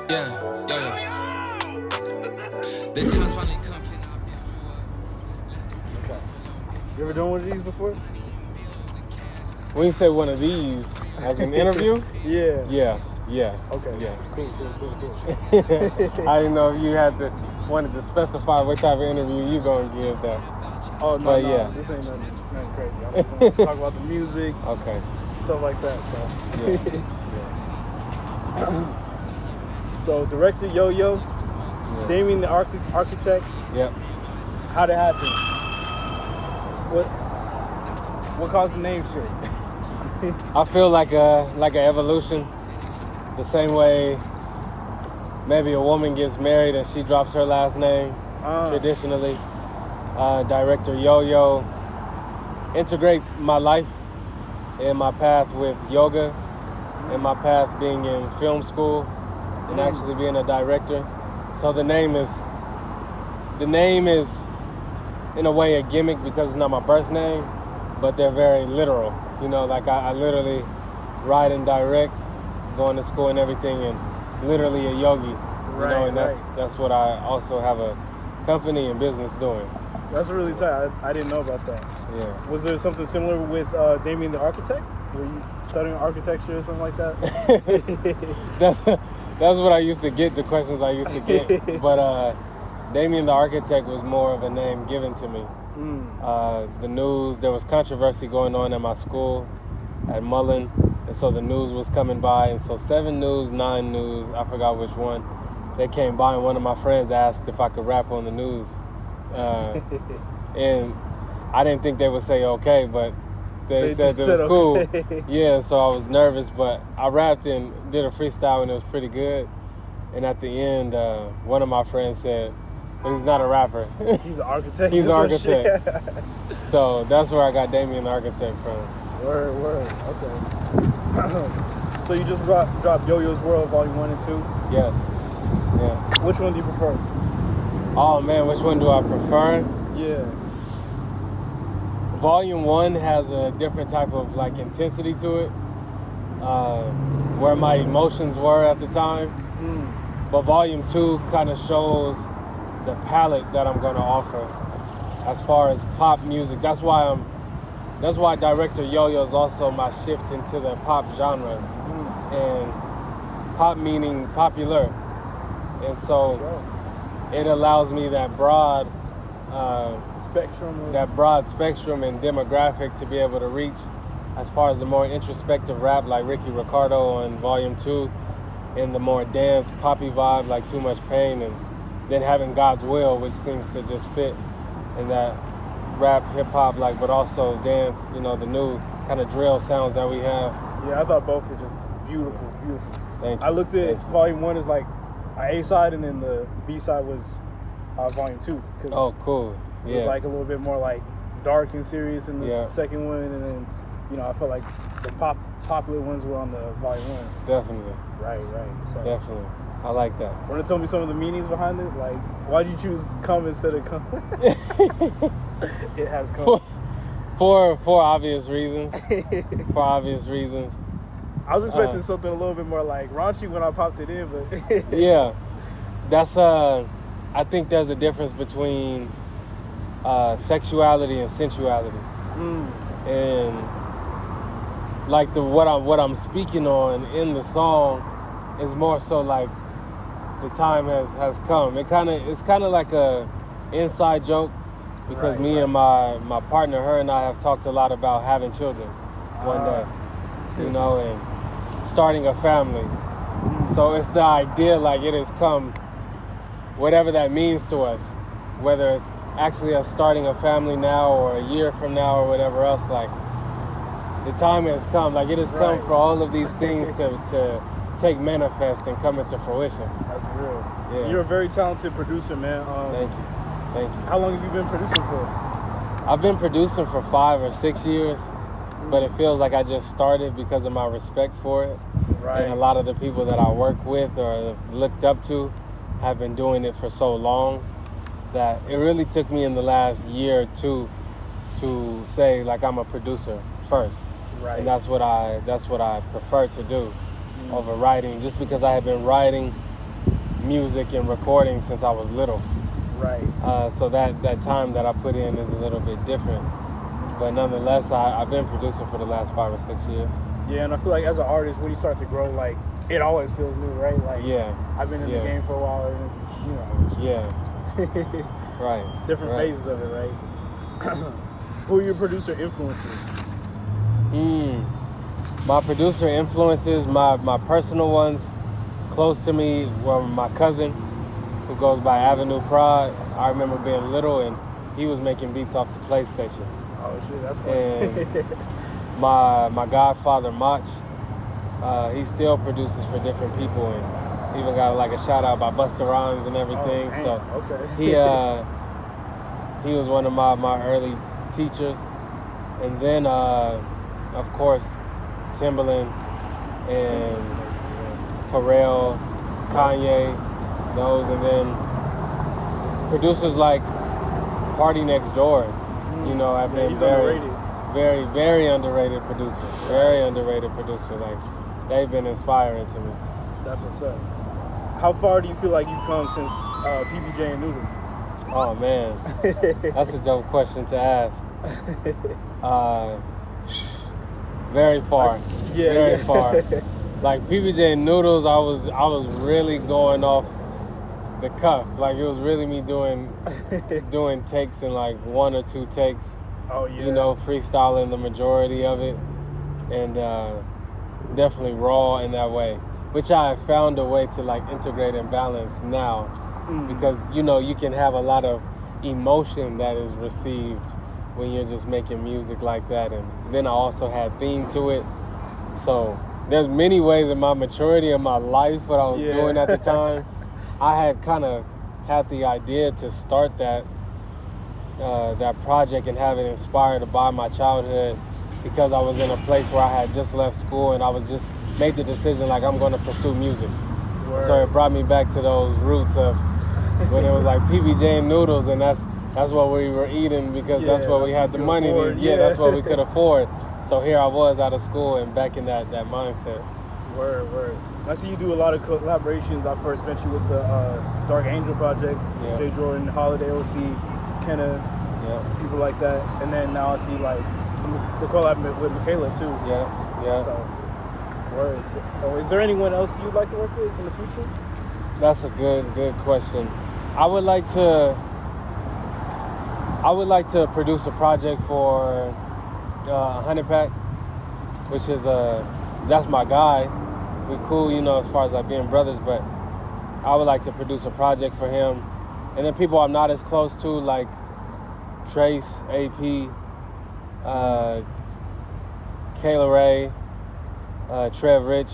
Yeah, yeah. The times finally come, can I build you up? Let's go get Okay. You ever done one of these before? When you say one of these as an interview, Yeah. yeah. Okay. Yeah. Cool. I didn't know if you wanted to specify what type of interview you gonna give that. Oh, no, But no. yeah. This ain't nothing crazy. I'm just going to talk about the music, Okay. stuff like that. So, Yeah. So Director Yoyo, Damien the Architect. Yep. How'd it happen? What caused the name shit? I feel like an evolution. The same way maybe a woman gets married and she drops her last name traditionally. Director Yoyo integrates my life and my path with yoga and my path being in film school and actually being a director. So the name is in a way a gimmick because it's not my birth name, but they're very literal. You know, like I literally write and direct, going to school and everything, and literally a yogi. Right, you know, and that's what I also have a company and business doing. That's really tight. I didn't know about that. Yeah. Was there something similar with Damien the Architect? Were you studying architecture or something like that? That's what I used to get, the questions I used to get. But Damien the Architect was more of a name given to me. The news, there was controversy going on at my school at Mullen, and so the news was coming by, and so 7 News, 9 News, I forgot which one, they came by, and one of my friends asked if I could rap on the news. And I didn't think they would say okay, but they said it was cool. Okay. Yeah, so I was nervous, but I rapped and did a freestyle, and it was pretty good. And at the end, one of my friends said, but he's not a rapper. He's an architect. He's an architect. So that's where I got Damien the Architect from. Word. Okay. So you just dropped Yo-Yo's World Volume 1 and 2? Yes. Yeah. Which one do you prefer? Oh man, which one do I prefer? Yeah. Volume 1 has a different type of like intensity to it, where my emotions were at the time. But Volume 2 kind of shows the palette that I'm gonna offer as far as pop music. That's why Director Yoyo is also my shift into the pop genre, and pop meaning popular, and so it allows me that broad spectrum and demographic to be able to reach as far as the more introspective rap like Ricky Ricardo on Volume 2, and the more dance poppy vibe like Too Much Pain, and then having God's Will, which seems to just fit in that rap, hip-hop, like, but also dance, you know, the new kind of drill sounds that we have. Yeah, I thought both were just beautiful. Thank you. I looked at Volume 1 as like an A-side, and then the B-side was Volume 2. Oh, cool. It was like a little bit more like dark and serious in the second one, and then, you know, I felt like the popular ones were on the Volume 1. Definitely. Right. So Definitely. I like that. Want to tell me some of the meanings behind it? Like, why'd you choose come instead of come? It has come. For obvious reasons. For obvious reasons. I was expecting something a little bit more like raunchy when I popped it in, but yeah, that's I think there's a difference between sexuality and sensuality, and like what I'm speaking on in the song is more so like the time has come. It's kind of like a inside joke because me and my partner, her and I have talked a lot about having children one day, you know, and starting a family. So it's the idea like it has come, whatever that means to us, whether it's actually us starting a family now or a year from now or whatever else, like the time has come. Like it has come for all of these things to take manifest and come into fruition. That's real. Yeah. You're a very talented producer, man. Thank you. How long have you been producing for? I've been producing for 5 or 6 years, but it feels like I just started because of my respect for it. Right. And a lot of the people that I work with or looked up to have been doing it for so long that it really took me in the last year or two to say like I'm a producer first. Right. And that's what I prefer to do over writing, just because I have been writing music and recording since I was little. Right. So that time that I put in is a little bit different. But nonetheless, I've been producing for the last 5 or 6 years. Yeah, and I feel like as an artist, when you start to grow, like, it always feels new, right? Like, I've been in the game for a while, and, you know, it's just right. Different phases of it, right? Who are your producer influences? My producer influences, my personal ones, close to me, were my cousin, who goes by Avenue Prod. I remember being little, and he was making beats off the PlayStation. Oh shit, that's funny. And my godfather Mach, he still produces for different people, and even got like a shout out by Busta Rhymes and everything. Oh, damn. So he was one of my early teachers, and then of course Timbaland and Pharrell, Kanye, those, and then producers like Party Next Door. You know, I've been very, very underrated producer. Very underrated producer. Like, they've been inspiring to me. That's what's up. How far do you feel like you've come since PBJ and Noodles? Oh, man. That's a dope question to ask. Very far. Very far. Like, PBJ and Noodles, I was really going off the cuff. Like, it was really me doing takes in like 1 or 2 takes. Oh yeah. You know, freestyling the majority of it, and definitely raw in that way, which I have found a way to like integrate and balance now, because you know you can have a lot of emotion that is received when you're just making music like that, and then I also had theme to it. So there's many ways in my maturity of my life, what I was doing at the time. I had kind of had the idea to start that project and have it inspired by my childhood, because I was in a place where I had just left school and I was just made the decision like I'm going to pursue music. So it brought me back to those roots of when it was like PBJ and Noodles, and that's what we were eating because that's what we had the money to. That's what we could afford. So here I was out of school and back in that mindset. Word. I see you do a lot of collaborations. I first met you with the Dark Angel project, Jay Jordan, Holiday OC, Kenna, people like that. And then now I see like the collab with Mykaela too. Yeah. So, words. Oh, is there anyone else you'd like to work with in the future? That's a good question. I would like to produce a project for 100 Pack, which is that's my guy. We cool, you know, as far as like being brothers, but I would like to produce a project for him. And then people I'm not as close to, like Trace, AP, Kayla Ray, Trev Rich,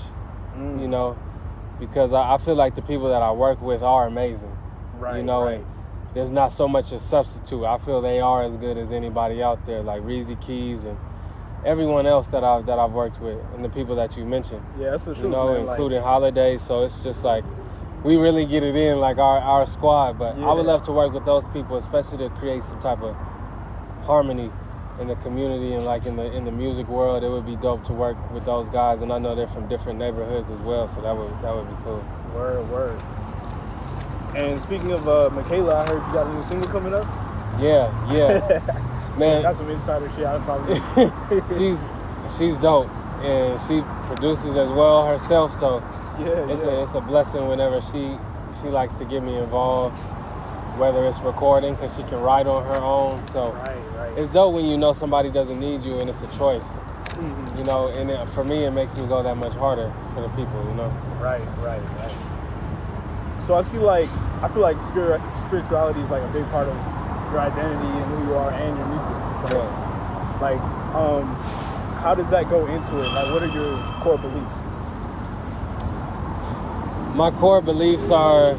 you know, because I feel like the people that I work with are amazing. Right. You know, and there's not so much a substitute. I feel they are as good as anybody out there, like Reezy Keys and everyone else that I've worked with, and the people that you mentioned. Yeah, that's the truth, you know, man. Including Holiday. So it's just like we really get it in, like our squad. But I would love to work with those people, especially to create some type of harmony in the community and like in the music world. It would be dope to work with those guys, and I know they're from different neighborhoods as well. So that would be cool. Word. And speaking of Mykaela, I heard you got a new single coming up. Yeah. Man, that's some insider shit. I probably she's dope, and she produces as well herself. So it's a blessing whenever she likes to get me involved, whether it's recording because she can write on her own. So it's dope when you know somebody doesn't need you and it's a choice. You know, and for me it makes me go that much harder for the people. You know. Right. So I feel like spirituality is like a big part of your identity and who you are and your music. So, like, how does that go into it? Like, what are your core beliefs? My core beliefs are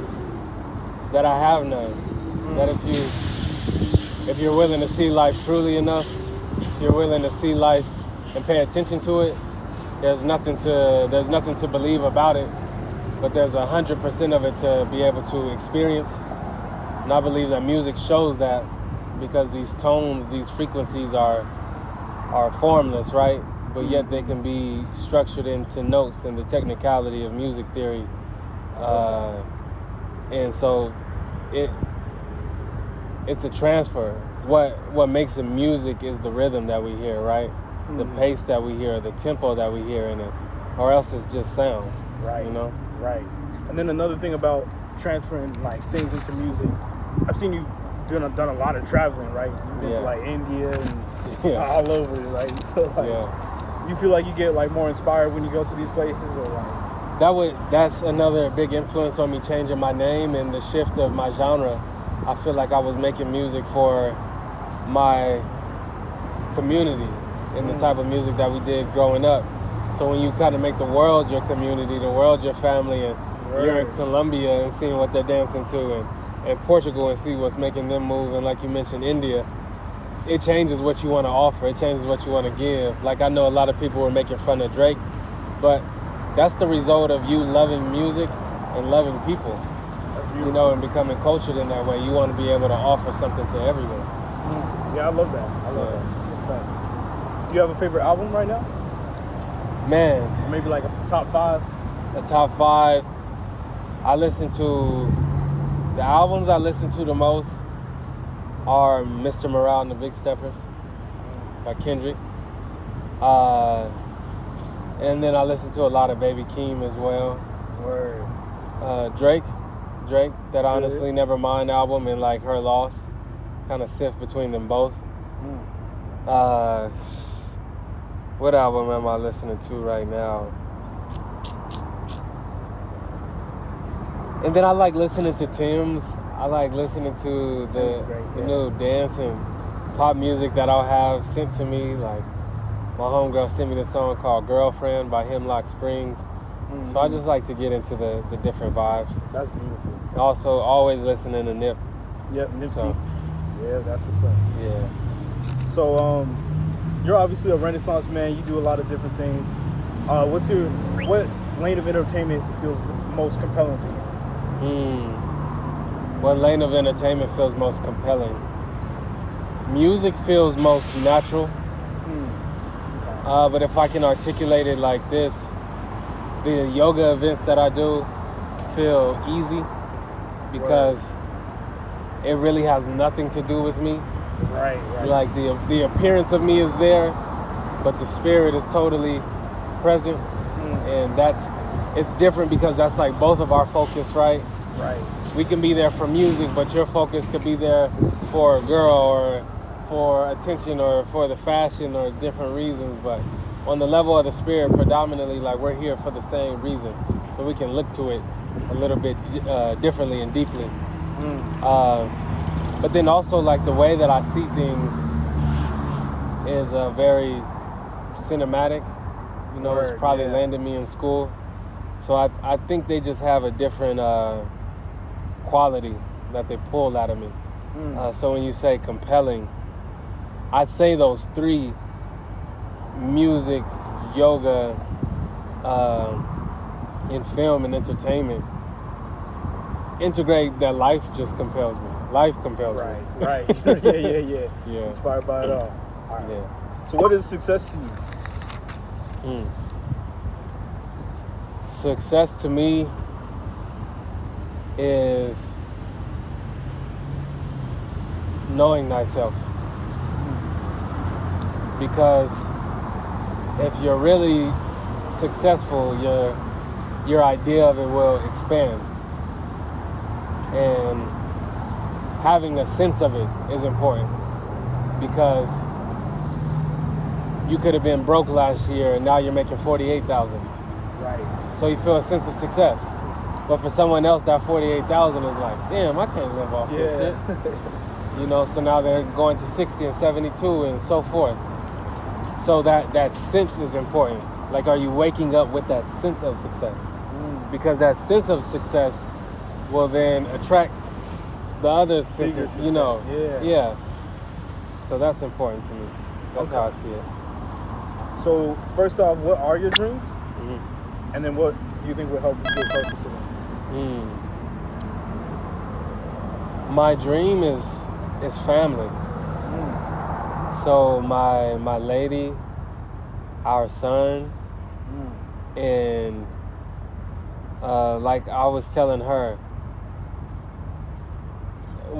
that I have none. That if you're willing to see life truly enough, if you're willing to see life and pay attention to it, there's nothing to believe about it, but there's 100% of it to be able to experience. And I believe that music shows that, because these tones, these frequencies are formless, right? But yet they can be structured into notes, and the technicality of music theory And so it's a transfer. What makes the music is the rhythm that we hear, right? Mm-hmm. The pace that we hear, the tempo that we hear in it, or else it's just sound. Right. You know? Right. And then another thing about transferring like things into music, I've seen you done a lot of traveling, right? You've been to like India and all over, right? So like, you feel like you get like more inspired when you go to these places, or like? That's another big influence on me changing my name and the shift of my genre. I feel like I was making music for my community and the type of music that we did growing up. So when you kind of make the world your community, the world your family, and you're in Colombia and seeing what they're dancing to, and Portugal and see what's making them move, and like you mentioned, India, it changes what you want to offer. It changes what you want to give. Like, I know a lot of people were making fun of Drake, but that's the result of you loving music and loving people. That's beautiful. You know, and becoming cultured in that way. You want to be able to offer something to everyone. Yeah, I love that. I love that. It's tough. Do you have a favorite album right now? Man. Maybe like a top 5? A top 5. I listen to... The albums I listen to the most are Mr. Morale and the Big Steppers by Kendrick. And then I listen to a lot of Baby Keem as well. Word. Drake, that Honestly Nevermind album, and like Her Loss. Kind of sift between them both. What album am I listening to right now? And then I like listening to Tim's. I like listening to the new dance and pop music that I'll have sent to me. Like, my homegirl sent me this song called Girlfriend by Hemlock Springs. So I just like to get into the different vibes. That's beautiful. Also, always listening to Nip. Yep, Nipsey. So, yeah, that's what's up. Yeah. So, you're obviously a Renaissance man. You do a lot of different things. What lane of entertainment feels most compelling to you? What lane of entertainment feels most compelling? Music feels most natural. But if I can articulate it like this, the yoga events that I do feel easy because it really has nothing to do with me. Right. Like the appearance of me is there, but the spirit is totally present. And it's different because that's like both of our focus, right? Right. We can be there for music, but your focus could be there for a girl or for attention or for the fashion or different reasons. But on the level of the spirit, predominantly, like, we're here for the same reason. So we can look to it a little bit differently and deeply. But then also, like, the way that I see things is very cinematic. You know, it's probably landed me in school. So I think they just have a different quality that they pull out of me. So when you say compelling, I say those 3: music, yoga, and film and entertainment. Integrate that life just compels me. Life compels me. Right. Yeah. Inspired by it all. Right. Yeah. So what is success to you? Success to me is knowing thyself. Because if you're really successful, your idea of it will expand. And having a sense of it is important, because you could have been broke last year and now you're making $48,000. Right. So you feel a sense of success. But for someone else, that $48,000 is like, damn, I can't live off this shit. You know, so now they're going to 60 and 72 and so forth. So that sense is important. Like, are you waking up with that sense of success? Because that sense of success will then attract the other senses, you know. Yeah. So that's important to me. That's how I see it. So first off, what are your dreams? And then what do you think will help you get closer to them? My dream is family. So my lady, our son, and like I was telling her,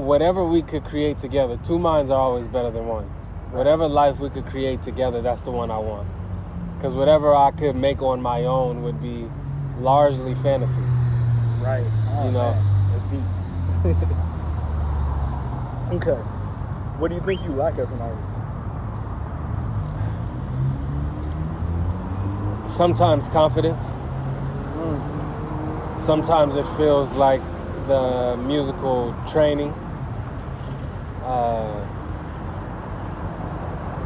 whatever we could create together, two minds are always better than one. Whatever life we could create together, that's the one I want. Because whatever I could make on my own would be largely fantasy. Right. Oh, you know? Man. That's deep. Okay. What do you think you lack as an artist? Sometimes confidence. Sometimes it feels like the musical training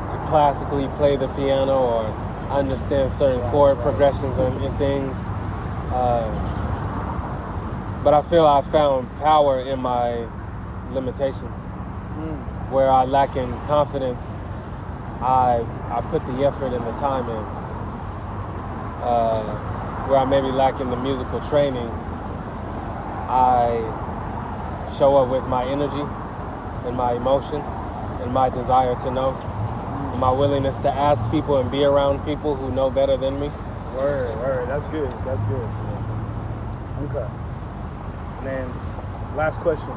to classically play the piano or understand certain chord progressions and things. But I feel I found power in my limitations. Where I lack in confidence, I put the effort and the time in. Where I maybe lack in the musical training, I show up with my energy and my emotion and my desire to know. And my willingness to ask people and be around people who know better than me. Word. That's good. Okay. And then, last question.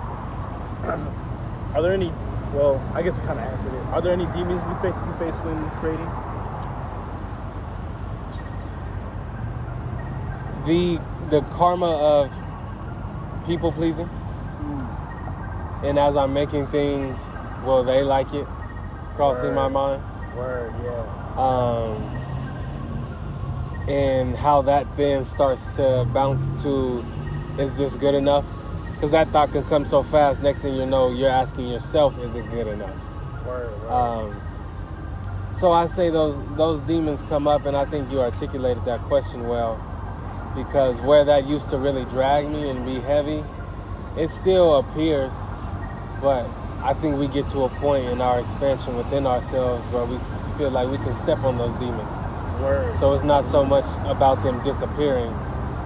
Are there any, well, I guess we kind of answered it. Are there any demons you face when creating? The karma of people pleasing. And as I'm making things, will they like it? Crossing my mind. Word, yeah. And how that then starts to bounce to, is this good enough? Because that thought can come so fast. Next thing you know, you're asking yourself, is it good enough? Word. So I say those demons come up, and I think you articulated that question well. Because where that used to really drag me and be heavy, it still appears, but I think we get to a point in our expansion within ourselves where we feel like we can step on those demons. Word. So it's not so much about them disappearing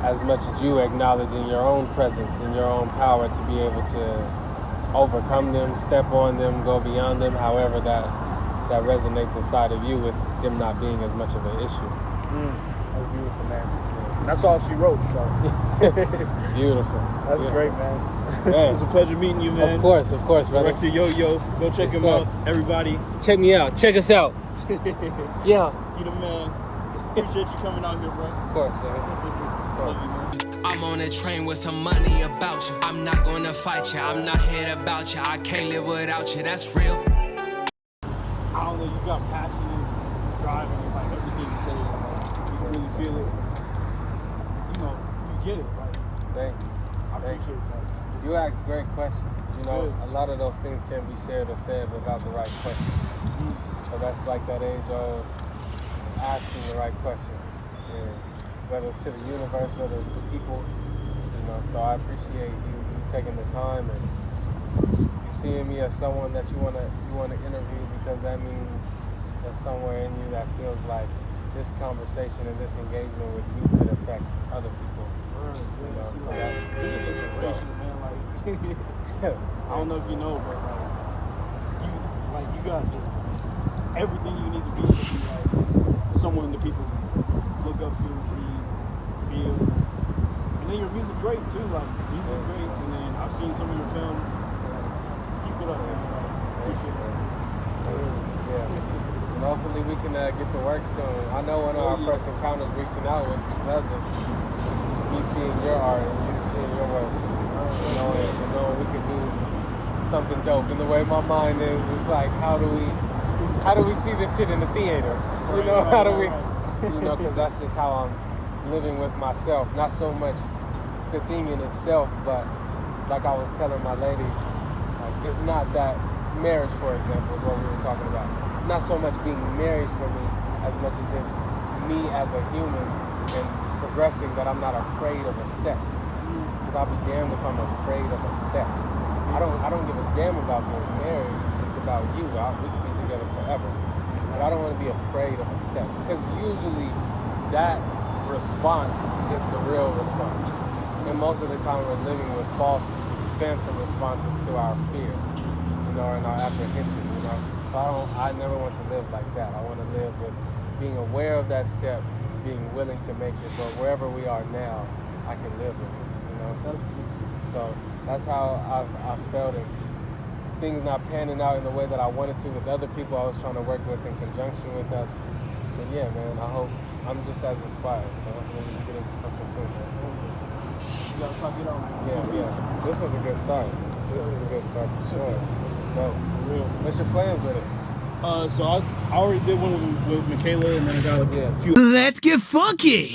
as much as you acknowledging your own presence and your own power to be able to overcome them, step on them, go beyond them, however that resonates inside of you with them not being as much of an issue. That's beautiful, man. That's all she wrote, so. Beautiful. That's great, man. Man. It was a pleasure meeting you, man. Of course, brother. Director Yoyo. Go check him out, everybody. Check me out. Check us out. Yeah. You the man. Appreciate you coming out here, bro. Of course, man. Love you, man. I'm on a train with some money about you. I'm not gonna fight you. I'm not here about you. I can't live without you. That's real. I don't know. You got passionate driving. It's like everything you say. You can really feel it. You know, you get it. Like, Thank you. I appreciate that. You ask great questions. You know, a lot of those things can't be shared or said without the right questions. So that's like that age-old asking the right questions. And whether it's to the universe, whether it's to people, you know. So I appreciate you taking the time and you seeing me as someone that you wanna interview, because that means there's somewhere in you that feels like this conversation and this engagement with you could affect other people. You know, so that's inspirational, man. Like, I don't know if you know, but you got just everything you need to be like someone that people look up to, read, feel. And then your music great too. Like, music's great. And then I've seen some of your film. Just keep it up, man. Appreciate it. And hopefully we can get to work soon. I know one of our first encounters reaching out was because of me seeing your art and you seeing your work. You know, and knowing we could do something dope. And the way my mind is, it's like, how do we see this shit in the theater? You know, how do we, you know, because that's just how I'm living with myself. Not so much the thing in itself, but like I was telling my lady, like, it's not that marriage, for example, is what we were talking about. Not so much being married for me as much as it's me as a human and progressing, that I'm not afraid of a step. Because I'll be damned if I'm afraid of a step. I don't give a damn about being married. It's about you. We could be together forever. But I don't want to be afraid of a step. Because usually that response is the real response. And most of the time we're living with false phantom responses to our fear, you know, and our apprehension, you know. So I never want to live like that. I want to live with being aware of that step, being willing to make it, but wherever we are now, I can live with it, you know. So that's how I've felt it things not panning out in the way that I wanted to with other people I was trying to work with in conjunction with us. But yeah, man, I hope I'm just as inspired. So hopefully we can get into something soon, man. You gotta talk it out, man. Yeah. This was a good start. This was a good start for sure. This is dope. For real. What's your plans with it? So I already did one with Mykaela, and then I got like a few. Let's get funky.